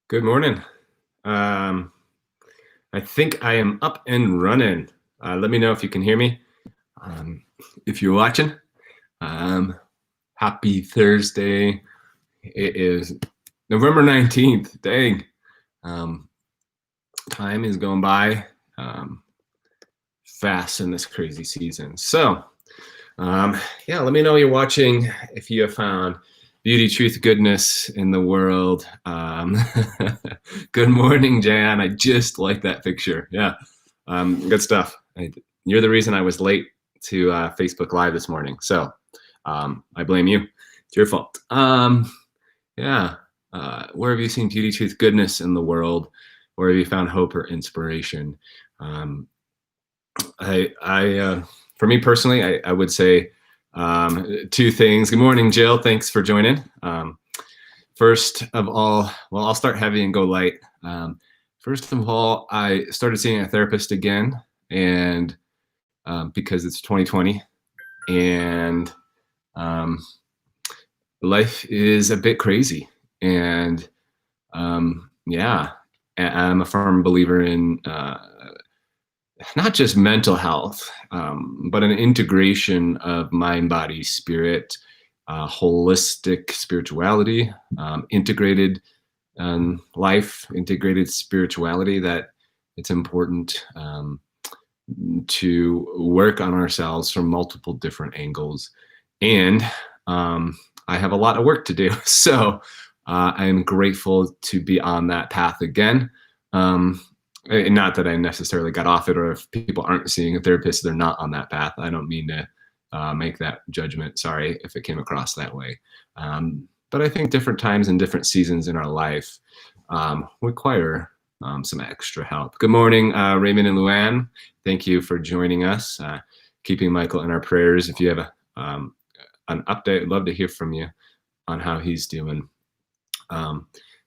Good morning. Um, I think I am up and running. Let me know if you can hear me. Um, if you're watching, um, happy Thursday. It is November 19th. Dang. Um, Time is going by fast in this crazy season. So, let me know you're watching if you have found beauty, truth, goodness in the world. Good morning, Jan. I just like that picture. Yeah, good stuff. You're the reason I was late to Facebook Live this morning. So I blame you. It's your fault. Yeah. Where have you seen beauty, truth, goodness in the world? Where have you found hope or inspiration? Um, for me personally, I would say two things. Good morning, Jill. Thanks for joining. First of all, well, I'll start heavy and go light. First of all, I started seeing a therapist again, and because it's 2020, and life is a bit crazy. And yeah, I'm a firm believer in not just mental health, but an integration of mind, body, spirit, holistic spirituality, integrated life, integrated spirituality, that it's important to work on ourselves from multiple different angles. And I have a lot of work to do. So I am grateful to be on that path again. Not that I necessarily got off it, or if people aren't seeing a therapist, they're not on that path. I don't mean to make that judgment. Sorry if it came across that way. But I think different times and different seasons in our life require some extra help. Good morning, Raymond and Luann. Thank you for joining us. Keeping Michael in our prayers. If you have an update, I'd love to hear from you on how he's doing.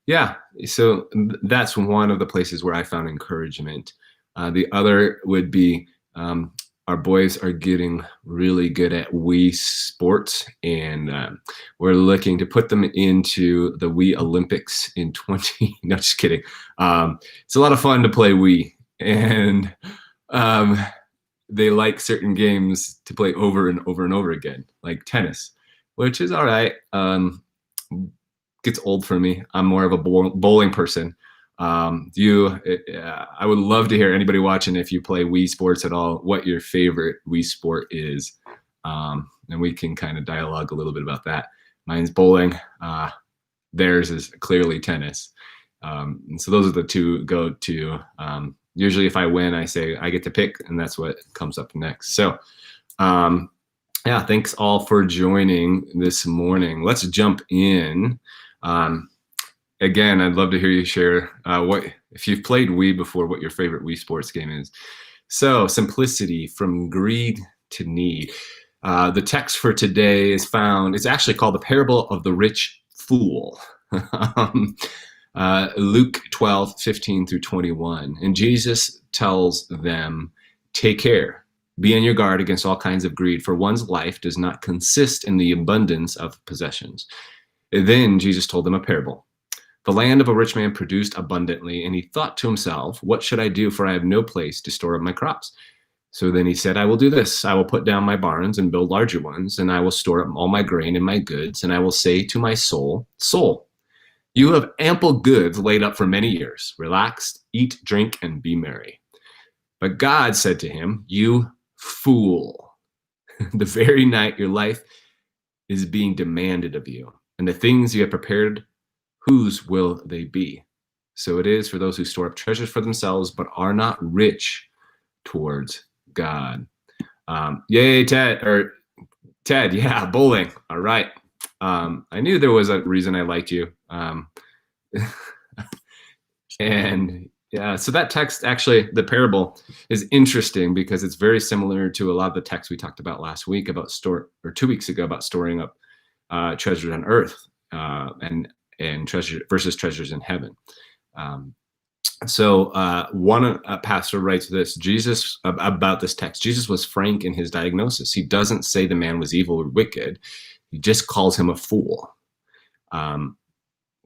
Yeah, so that's one of the places where I found encouragement. The other would be our boys are getting really good at Wii sports, and we're looking to put them into the Wii Olympics in 20. No, just kidding. It's a lot of fun to play Wii, and they like certain games to play over and over and over again, like tennis, which is all right. Gets old for me. I'm more of a bowling person. I would love to hear anybody watching, if you play Wii Sports at all, what your favorite Wii sport is. And we can kind of dialogue a little bit about that. Mine's bowling. Theirs is clearly tennis. And so those are the two go-to. Usually if I win, I say I get to pick, and that's what comes up next. So yeah, thanks all for joining this morning. Let's jump in. Again, I'd love to hear you share what, if you've played Wii before, what your favorite Wii sports game is. So, simplicity from greed to need. The text for today is found, it's actually called the parable of the rich fool. Luke 12:15 through 21. And Jesus tells them, take care. Be on your guard against all kinds of greed, for one's life does not consist in the abundance of possessions. Then Jesus told them a parable. The land of a rich man produced abundantly, and he thought to himself, what should I do, for I have no place to store up my crops? So then he said, I will do this. I will put down my barns and build larger ones, and I will store up all my grain and my goods, and I will say to my soul, soul, you have ample goods laid up for many years. Relax, eat, drink, and be merry. But God said to him, you fool, the very night your life is being demanded of you, and the things you have prepared, whose will they be? So it is for those who store up treasures for themselves, but are not rich towards God. Yay, Ted, yeah, bowling. All right. I knew there was a reason I liked you. And yeah, so that text, actually, the parable is interesting because it's very similar to a lot of the texts we talked about last week about 2 weeks ago about storing up treasures on earth and treasure versus treasures in heaven. So one pastor writes this, Jesus, about this text. Jesus was frank in his diagnosis. He doesn't say the man was evil or wicked. He just calls him a fool,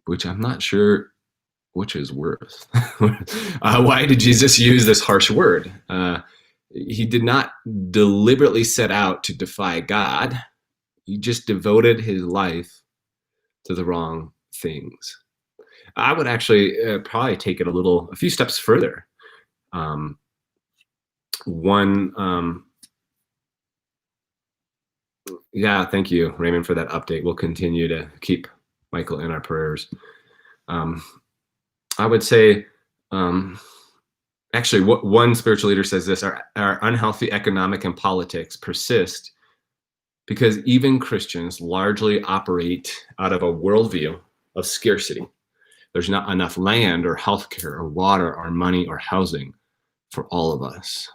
which I'm not sure which is worse. Why did Jesus use this harsh word? He did not deliberately set out to defy God. He just devoted his life to the wrong things. I would actually probably take it a few steps further. Yeah, thank you, Raymond, for that update. We'll continue to keep Michael in our prayers. I would say, actually, what one spiritual leader says this: our unhealthy economic and politics persist because even Christians largely operate out of a worldview of scarcity. There's not enough land or healthcare or water or money or housing for all of us.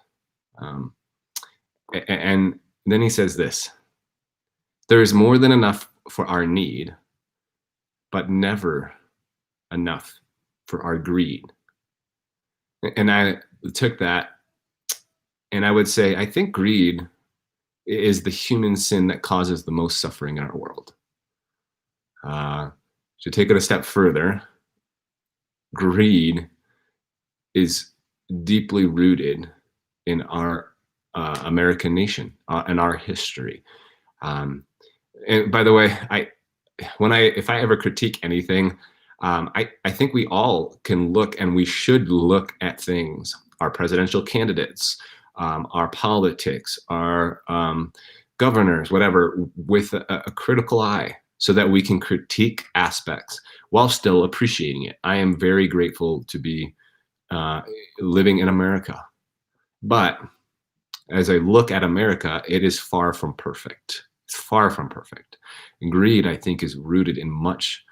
And then he says this: there is more than enough for our need, but never enough for our greed. And I took that and I would say, I think greed is the human sin that causes the most suffering in our world. To take it a step further, greed is deeply rooted in our American nation and our history. And by the way, if I ever critique anything, I think we all can look, and we should look at things, our presidential candidates, our politics, our governors, whatever, with a critical eye, so that we can critique aspects while still appreciating it. I am very grateful to be living in America. But as I look at America, it is far from perfect. It's far from perfect. And greed, I think, is rooted in much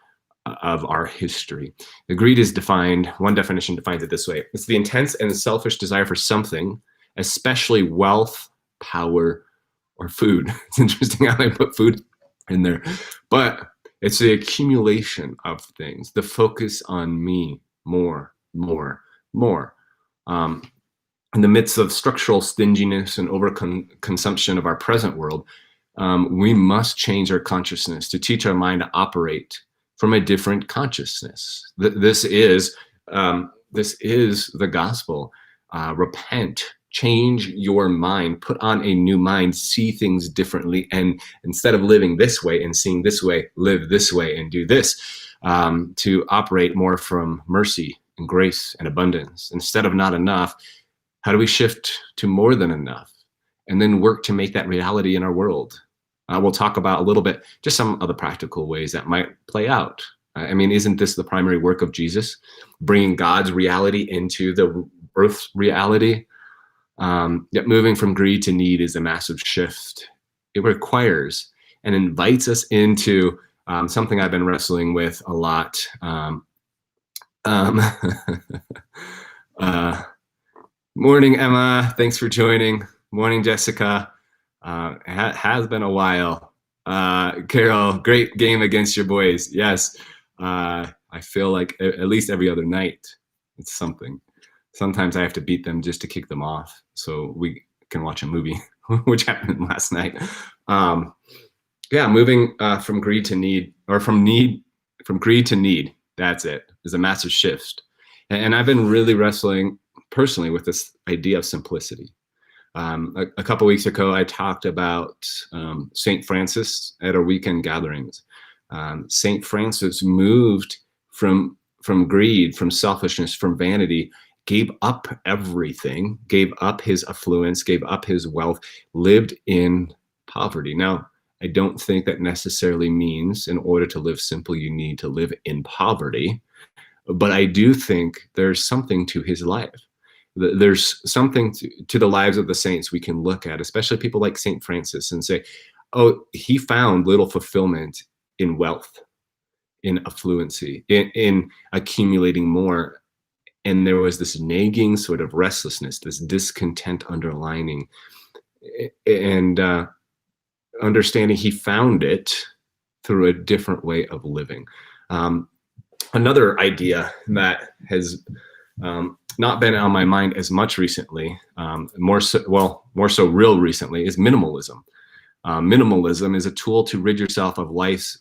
of our history. The greed is defined, one definition defines it this way: it's the intense and selfish desire for something, especially wealth, power, or food. It's interesting how they put food in there, but it's the accumulation of things, the focus on me, more. In the midst of structural stinginess and overconsumption of our present world, we must change our consciousness to teach our mind to operate from a different consciousness. This is the gospel. Repent, change your mind, put on a new mind, see things differently, and instead of living this way and seeing this way, live this way and do this, to operate more from mercy and grace and abundance. Instead of not enough, how do we shift to more than enough, and then work to make that reality in our world? We'll talk about a little bit, just some of the practical ways that might play out. I mean, isn't this the primary work of Jesus? Bringing God's reality into the earth's reality? Yet moving from greed to need is a massive shift. It requires and invites us into something I've been wrestling with a lot. Morning, Emma. Thanks for joining. Morning, Jessica. Has been a while. Carol, great game against your boys. Yes. I feel like at least every other night, it's something. Sometimes I have to beat them just to kick them off so we can watch a movie, which happened last night. Moving from greed to need, or from greed to need, that's it, is a massive shift. And I've been really wrestling personally with this idea of simplicity. A couple of weeks ago, I talked about St. Francis at our weekend gatherings. St. Francis moved from greed, from selfishness, from vanity, gave up everything, gave up his affluence, gave up his wealth, lived in poverty. Now, I don't think that necessarily means in order to live simple, you need to live in poverty. But I do think there's something to his life. There's something to the lives of the saints we can look at, especially people like St. Francis, and say, oh, he found little fulfillment in wealth, in affluency, in accumulating more. And there was this nagging sort of restlessness, this discontent underlining, and understanding he found it through a different way of living. Another idea that has not been on my mind as much recently, more so real recently, is minimalism. Minimalism is a tool to rid yourself of life's,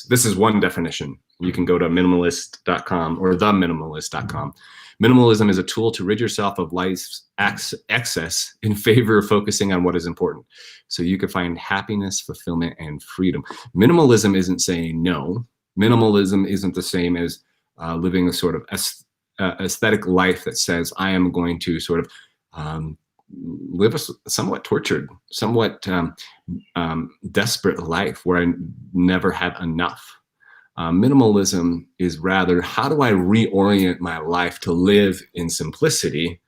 this is one definition, You can go to minimalist.com or theminimalist.com. Minimalism is a tool to rid yourself of life's excess in favor of focusing on what is important, so you can find happiness, fulfillment, and freedom. Minimalism isn't saying no. Minimalism isn't the same as living a sort of aesthetic life that says, I am going to sort of live a somewhat tortured, somewhat desperate life where I never had enough. Minimalism is rather, how do I reorient my life to live in simplicity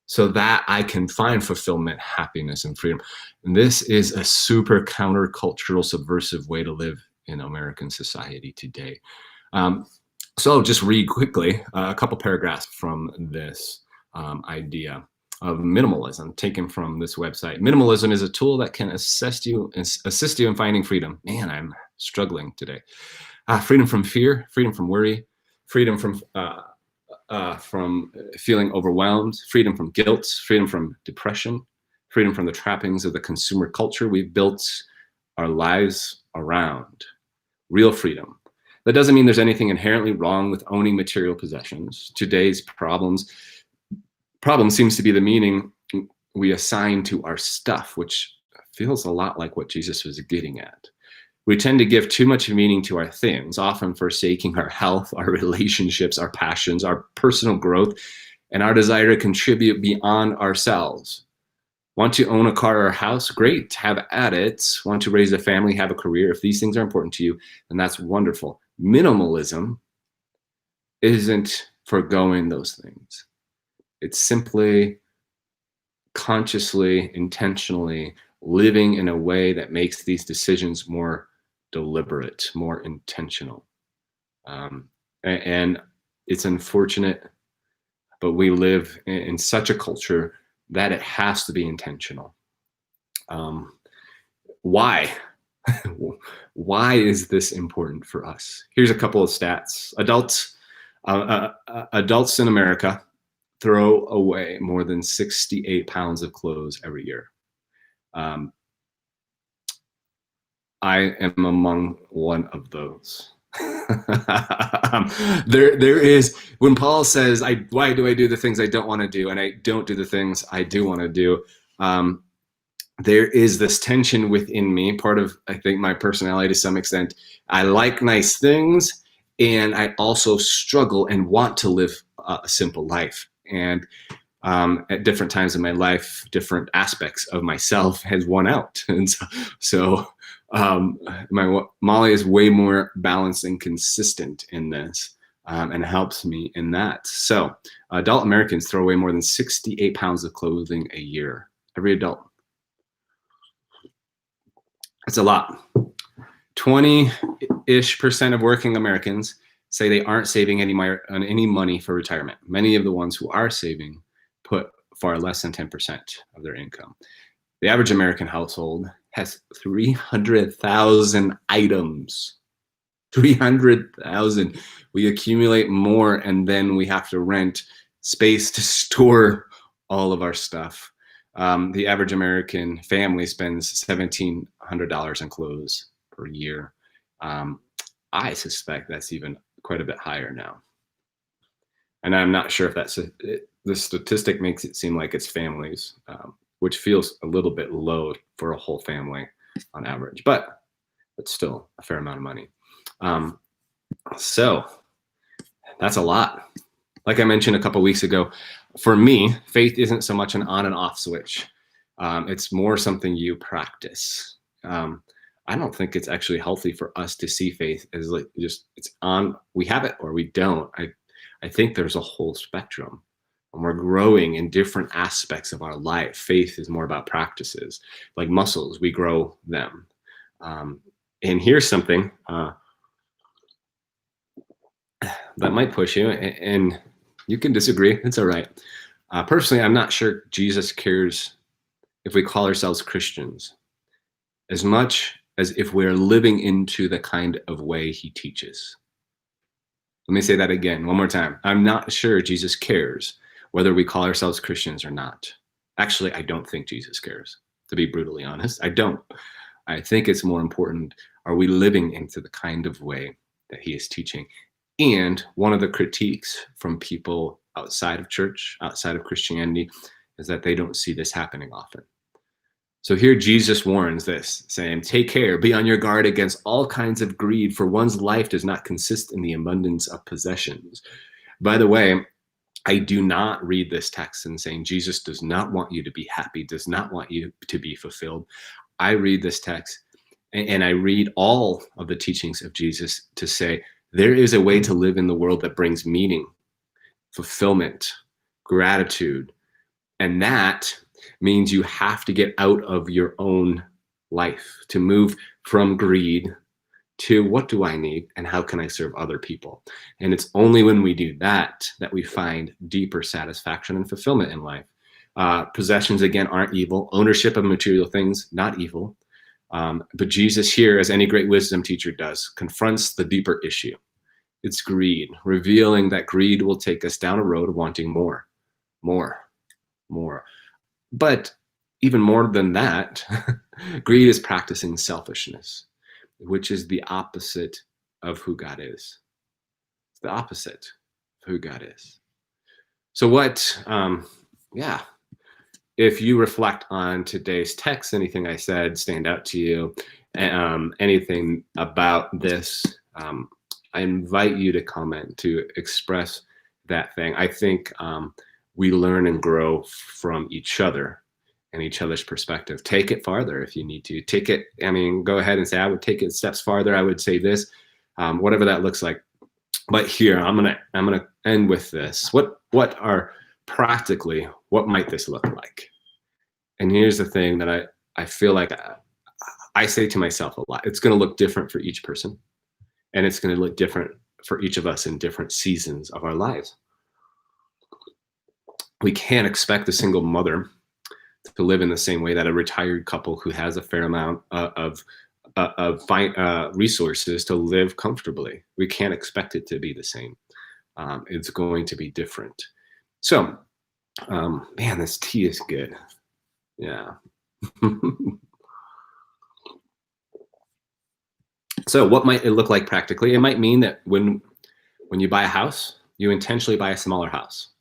so that I can find fulfillment, happiness, and freedom? And this is a super countercultural, subversive way to live in American society today. So just read quickly a couple paragraphs from this idea of minimalism taken from this website. Minimalism is a tool that can assist you in finding freedom. Man, I'm struggling today. Freedom from fear, freedom from worry, freedom from feeling overwhelmed, freedom from guilt, freedom from depression, freedom from the trappings of the consumer culture we've built our lives around. Real freedom. That doesn't mean there's anything inherently wrong with owning material possessions. Today's problem seems to be the meaning we assign to our stuff, which feels a lot like what Jesus was getting at. We tend to give too much meaning to our things, often forsaking our health, our relationships, our passions, our personal growth, and our desire to contribute beyond ourselves. Want to own a car or a house? Great, have at it. Want to raise a family, have a career? If these things are important to you, then that's wonderful. Minimalism isn't forgoing those things. It's simply consciously, intentionally living in a way that makes these decisions more deliberate, more intentional. And it's unfortunate, but we live in such a culture that it has to be intentional. Why? Why is this important for us? Here's a couple of stats. Adults in America throw away more than 68 pounds of clothes every year. I am among one of those. There is, when Paul says, why do I do the things I don't want to do, and I don't do the things I do want to do, there is this tension within me, part of, I think, my personality to some extent. I like nice things, and I also struggle and want to live a simple life. And at different times in my life, different aspects of myself has won out. And so Molly is way more balanced and consistent in this, and helps me in that. So adult Americans throw away more than 68 pounds of clothing a year. Every adult. That's a lot. 20-ish% of working Americans say they aren't saving any money for retirement. Many of the ones who are saving put far less than 10% of their income. The average American household has 300,000 items. 300,000. We accumulate more, and then we have to rent space to store all of our stuff. The average American family spends $1,700 on clothes per year. I suspect that's even quite a bit higher now. And I'm not sure if that's the statistic makes it seem like it's families, which feels a little bit low for a whole family on average, but it's still a fair amount of money. So that's a lot. Like I mentioned a couple weeks ago, for me, faith isn't so much an on and off switch. It's more something you practice. I don't think it's actually healthy for us to see faith as like just it's on, we have it or we don't. I think there's a whole spectrum, and we're growing in different aspects of our life. Faith is more about practices, like muscles, we grow them. And here's something that might push you, and you can disagree, it's all right. Personally, I'm not sure Jesus cares if we call ourselves Christians as much as if we're living into the kind of way he teaches. Let me say that again, one more time. I'm not sure Jesus cares whether we call ourselves Christians or not. Actually, I don't think Jesus cares, to be brutally honest. I don't. I think it's more important, are we living into the kind of way that he is teaching. And one of the critiques from people outside of church, outside of Christianity, is that they don't see this happening often. So here Jesus warns this, saying, take care, be on your guard against all kinds of greed, for one's life does not consist in the abundance of possessions. By the way, I do not read this text and saying Jesus does not want you to be happy, does not want you to be fulfilled. I read this text and I read all of the teachings of Jesus to say there is a way to live in the world that brings meaning, fulfillment, gratitude, and that means you have to get out of your own life to move from greed to what do I need and how can I serve other people? And it's only when we do that that we find deeper satisfaction and fulfillment in life. Possessions, again, aren't evil. Ownership of material things, not evil. But Jesus here, as any great wisdom teacher does, confronts the deeper issue. It's greed, revealing that greed will take us down a road of wanting more, more, more. But even more than that, greed is practicing selfishness, which is the opposite of who God is. It's the opposite of who God is. So if you reflect on today's text, anything I said stand out to you, anything about this, I invite you to comment, to express that thing. I think we learn and grow from each other and each other's perspective. Take it farther if you need to. Take it, go ahead and say, I would take it steps farther. I would say this, whatever that looks like. But here, I'm gonna end with this. What might this look like? And here's the thing that I feel like I say to myself a lot. It's gonna look different for each person. And it's gonna look different for each of us in different seasons of our lives. We can't expect a single mother to live in the same way that a retired couple who has a fair amount of resources to live comfortably. We can't expect it to be the same. It's going to be different. So, man, this tea is good. Yeah. So what might it look like practically? It might mean that when you buy a house, you intentionally buy a smaller house.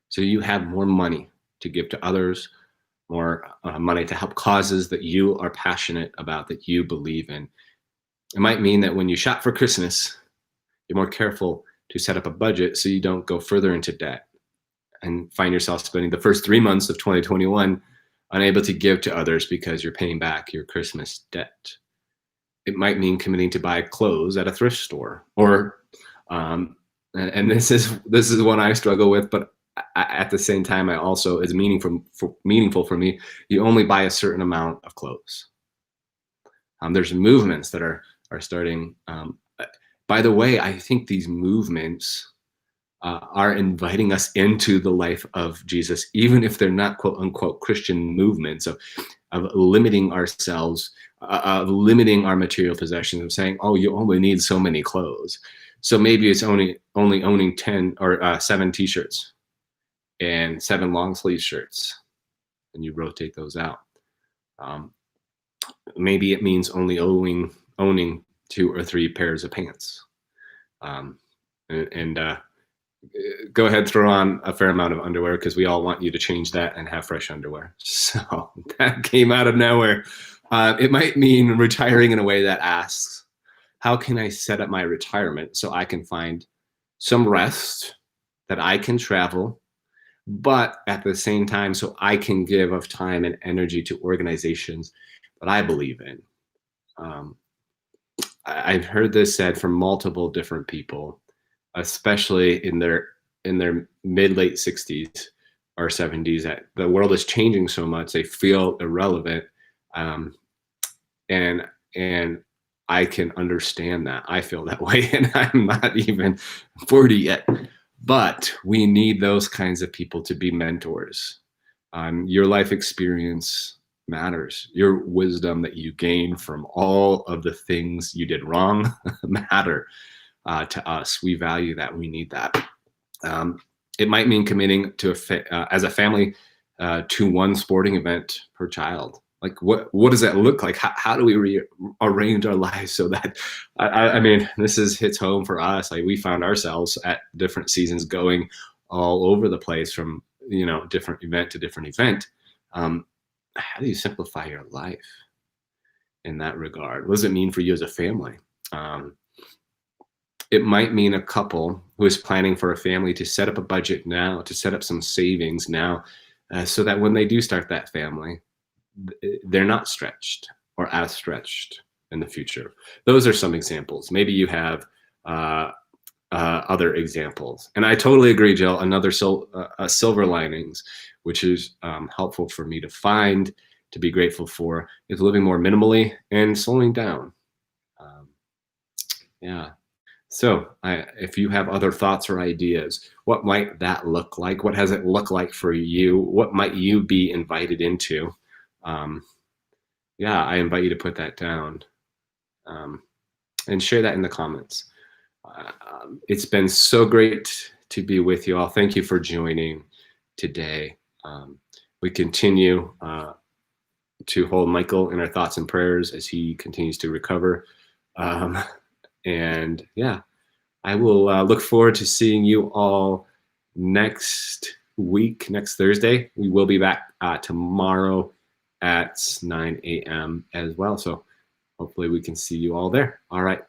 So you have more money to give to others, more money to help causes that you are passionate about, that you believe in. It might mean that when you shop for Christmas, you're more careful to set up a budget so you don't go further into debt and find yourself spending the first 3 months of 2021 unable to give to others because you're paying back your Christmas debt. It might mean committing to buy clothes at a thrift store, or and this is one I struggle with, but at the same time, I also is meaningful for me. You only buy a certain amount of clothes. There's movements that are starting. By the way, I think these movements are inviting us into the life of Jesus, even if they're not quote unquote Christian movements of limiting ourselves, of limiting our material possessions, of saying, oh, you only need so many clothes. So maybe it's only owning 10 or 7 t-shirts and 7 long sleeve shirts, and you rotate those out. Maybe it means only owning 2 or 3 pairs of pants. Go ahead, throw on a fair amount of underwear, because we all want you to change that and have fresh underwear. So that came out of nowhere. It might mean retiring in a way that asks, how can I set up my retirement so I can find some rest, that I can travel, but at the same time, so I can give of time and energy to organizations that I believe in. I've heard this said from multiple different people, especially in their mid-late 60s or 70s, that the world is changing so much they feel irrelevant, and I can understand that. I feel that way, and I'm not even 40 yet. But we need those kinds of people to be mentors. Your life experience matters. Your wisdom that you gain from all of the things you did wrong matter to us. We value that. We need that. It might mean committing to as a family to 1 sporting event per child. Like, what does that look like? How do we arrange our lives so that, I mean, this hits home for us. Like, we found ourselves at different seasons going all over the place from, different event to different event. How do you simplify your life in that regard? What does it mean for you as a family? Um, it might mean a couple who is planning for a family to set up a budget now, to set up some savings now, so that when they do start that family, they're not stretched or as stretched in the future. Those are some examples. Maybe you have other examples. And I totally agree, Jill. Another silver linings, which is helpful for me to find, to be grateful for, is living more minimally and slowing down. Yeah. So if you have other thoughts or ideas, what might that look like? What has it look like for you? What might you be invited into? Yeah, I invite you to put that down and share that in the comments. It's been so great to be with you all. Thank you for joining today. We continue to hold Michael in our thoughts and prayers as he continues to recover. And yeah, I will look forward to seeing you all next week, next Thursday. We will be back tomorrow at 9 a.m. as well. So hopefully we can see you all there. All right.